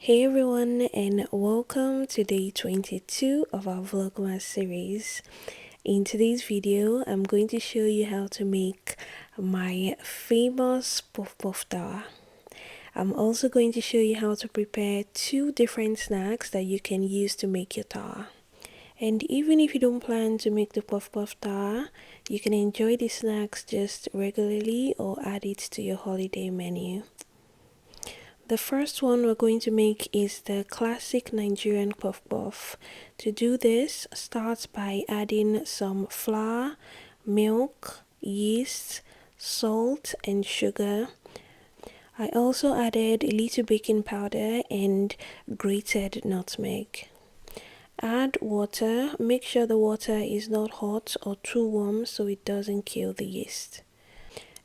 Hey everyone, and welcome to day 22 of our Vlogmas series. In today's video, I'm going to show you how to make my famous puff puff tower. I'm also going to show you how to prepare two different snacks that you can use to make your tower. And even if you don't plan to make the puff puff tower, you can enjoy the snacks just regularly or add it to your holiday menu. The first one we're going to make is the classic Nigerian puff puff. To do this, start by adding some flour, milk, yeast, salt and sugar. I also added a little baking powder and grated nutmeg. Add water. Make sure the water is not hot or too warm so it doesn't kill the yeast.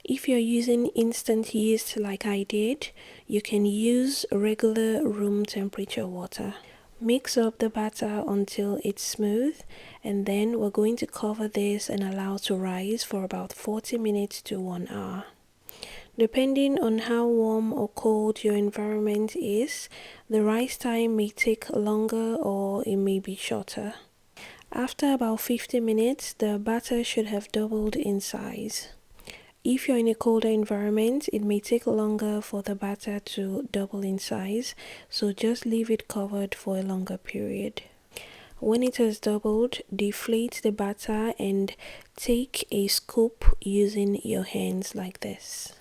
If you're using instant yeast like I did, you can use regular room temperature water. Mix up the batter until it's smooth, and then we're going to cover this and allow to rise for about 40 minutes to 1 hour. Depending on how warm or cold your environment is, the rise time may take longer or it may be shorter. After about 50 minutes, the batter should have doubled in size. If you're in a colder environment, it may take longer for the batter to double in size, so just leave it covered for a longer period. When it has doubled, deflate the batter and take a scoop using your hands like this.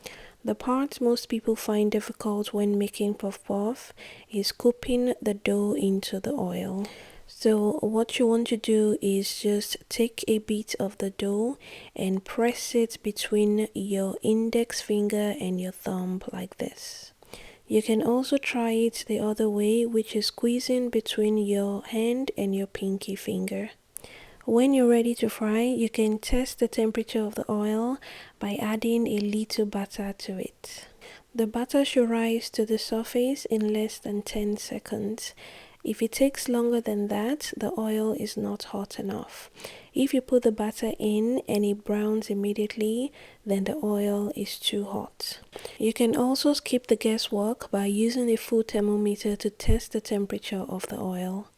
The part most people find difficult when making puff puff is scooping the dough into the oil. So what you want to do is just take a bit of the dough and press it between your index finger and your thumb like this. You can also try it the other way, which is squeezing between your hand and your pinky finger. When you're ready to fry, you can test the temperature of the oil by adding a little butter to it. The butter should rise to the surface in less than 10 seconds. If it takes longer than that, the oil is not hot enough. If you put the butter in and it browns immediately, then the oil is too hot. You can also skip the guesswork by using a food thermometer to test the temperature of the oil.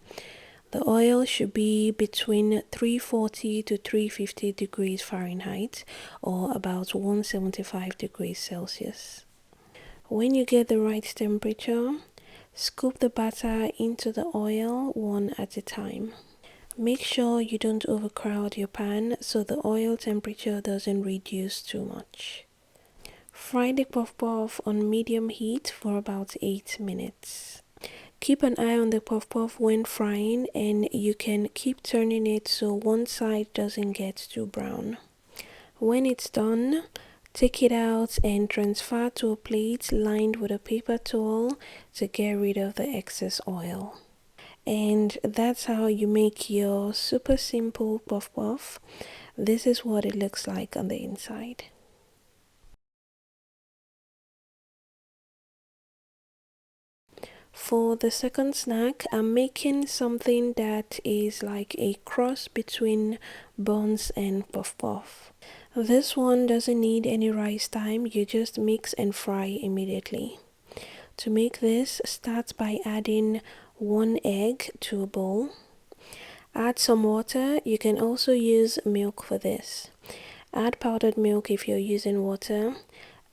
The oil should be between 340 to 350 degrees Fahrenheit or about 175 degrees Celsius. When you get the right temperature, scoop the batter into the oil one at a time. Make sure you don't overcrowd your pan so the oil temperature doesn't reduce too much. Fry the puff puff on medium heat for about 8 minutes. Keep an eye on the puff puff when frying, and you can keep turning it so one side doesn't get too brown. When it's done, take it out and transfer to a plate lined with a paper towel to get rid of the excess oil. And that's how you make your super simple puff puff. This is what it looks like on the inside. For the second snack, I'm making something that is like a cross between buns and puff puff. This one doesn't need any rise time, you just mix and fry immediately. To make this, start by adding 1 egg to a bowl. Add some water. You can also use milk for this. Add powdered milk if you're using water.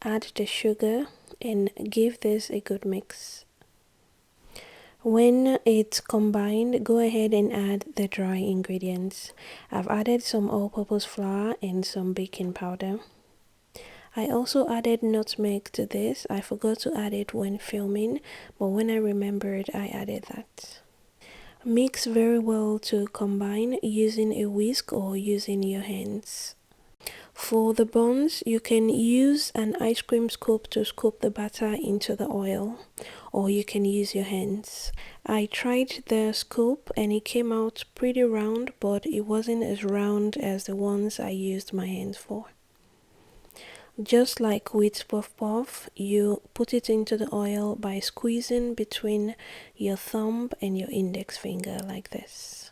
Add the sugar and give this a good mix. When it's combined, go ahead and add the dry ingredients. I've added some all-purpose flour and some baking powder. I also added nutmeg to this. I forgot to add it when filming, but when I remembered, I added that. Mix very well to combine using a whisk or using your hands. For the buns, you can use an ice cream scoop to scoop the batter into the oil, or you can use your hands. I tried the scoop and it came out pretty round, but it wasn't as round as the ones I used my hands for. Just like with puff puff, you put it into the oil by squeezing between your thumb and your index finger like this.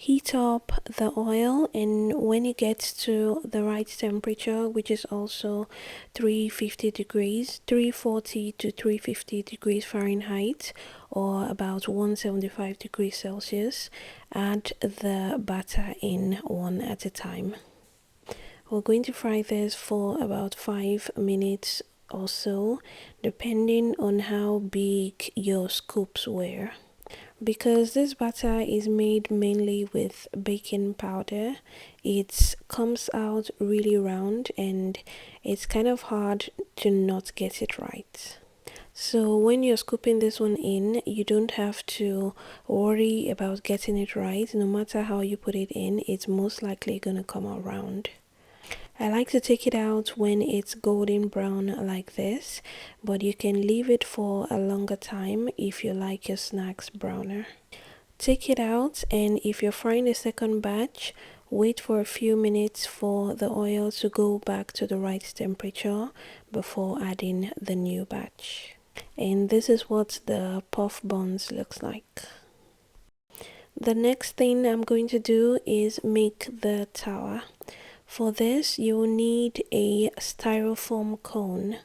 Heat up the oil, and when it gets to the right temperature, which is also 350 degrees, 340 to 350 degrees Fahrenheit, or about 175 degrees Celsius, add the batter in one at a time. We're going to fry this for about 5 minutes or so, depending on how big your scoops were. Because this batter is made mainly with baking powder, it comes out really round and it's kind of hard to not get it right. So when you're scooping this one in, you don't have to worry about getting it right. No matter how you put it in, it's most likely gonna come out round. I like to take it out when it's golden brown like this, but you can leave it for a longer time if you like your snacks browner. Take it out, and if you're frying a second batch, wait for a few minutes for the oil to go back to the right temperature before adding the new batch. And this is what the puff buns looks like. The next thing I'm going to do is make the tower. For this, you will need a styrofoam cone.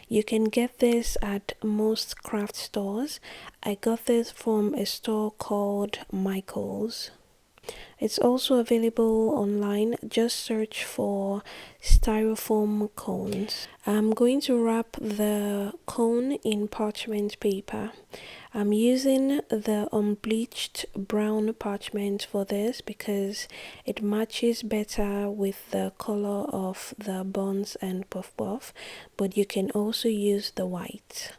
You can get this at most craft stores. I got this from a store called Michael's. It's also available online. Just search for styrofoam cones. I'm going to wrap the cone in parchment paper. I'm using the unbleached brown parchment for this because it matches better with the color of the buns and puff puff, but you can also use the white.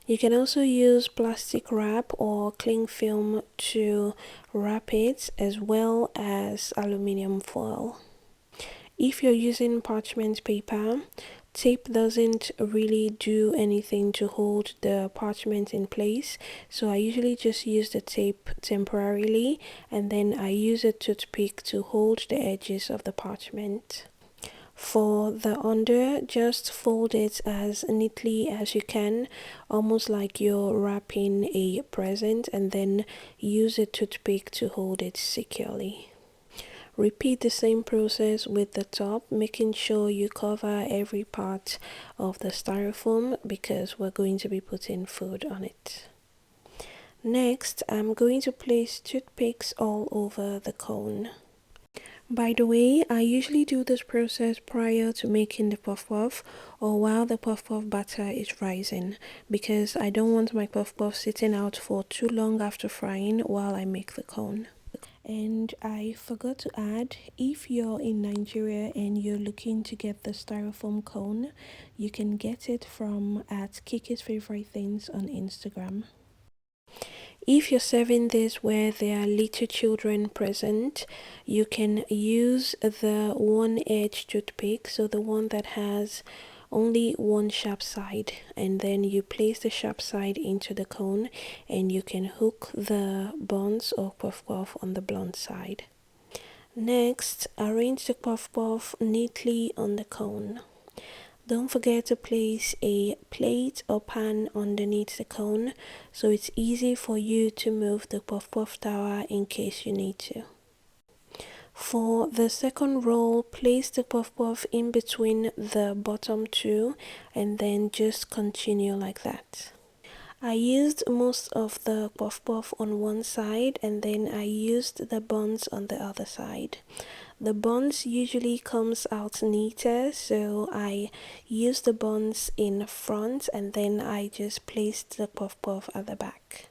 You can also use plastic wrap or cling film to wrap it, as well as aluminum foil. If you're using parchment paper, tape doesn't really do anything to hold the parchment in place, so I usually just use the tape temporarily, and then I use a toothpick to hold the edges of the parchment. For the under, just fold it as neatly as you can, almost like you're wrapping a present, and then use a toothpick to hold it securely. Repeat the same process with the top, making sure you cover every part of the styrofoam because we're going to be putting food on it. Next, I'm going to place toothpicks all over the cone. By the way, I usually do this process prior to making the puff puff or while the puff puff batter is rising, because I don't want my puff puff sitting out for too long after frying while I make the cone. And I forgot to add, if you're in Nigeria and you're looking to get the styrofoam cone, you can get it from at Kiki's Favorite Things on Instagram. If you're serving this where there are little children present, you can use the one-edge toothpick, so the one that has only one sharp side, and then you place the sharp side into the cone and you can hook the buns or puff puff on the blunt side. Next, arrange the puff puff neatly on the cone. Don't forget to place a plate or pan underneath the cone so it's easy for you to move the puff puff tower in case you need to. For the second roll, place the puff puff in between the bottom two and then just continue like that. I used most of the puff puff on one side and then I used the buns on the other side. The buns usually comes out neater, so I use the buns in front and then I just placed the puff puff at the back.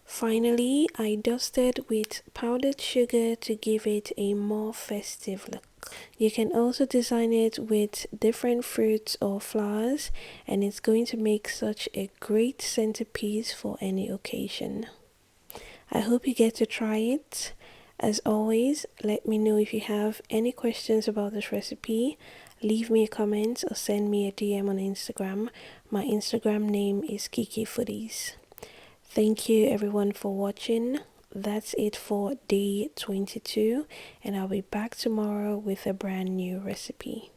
Finally, I dusted with powdered sugar to give it a more festive look. You can also design it with different fruits or flowers, and it's going to make such a great centerpiece for any occasion. I hope you get to try it. As always, let me know if you have any questions about this recipe. Leave me a comment or send me a DM on Instagram. My Instagram name is Kiki Foodies. Thank you everyone for watching. That's it for day 22, and I'll be back tomorrow with a brand new recipe.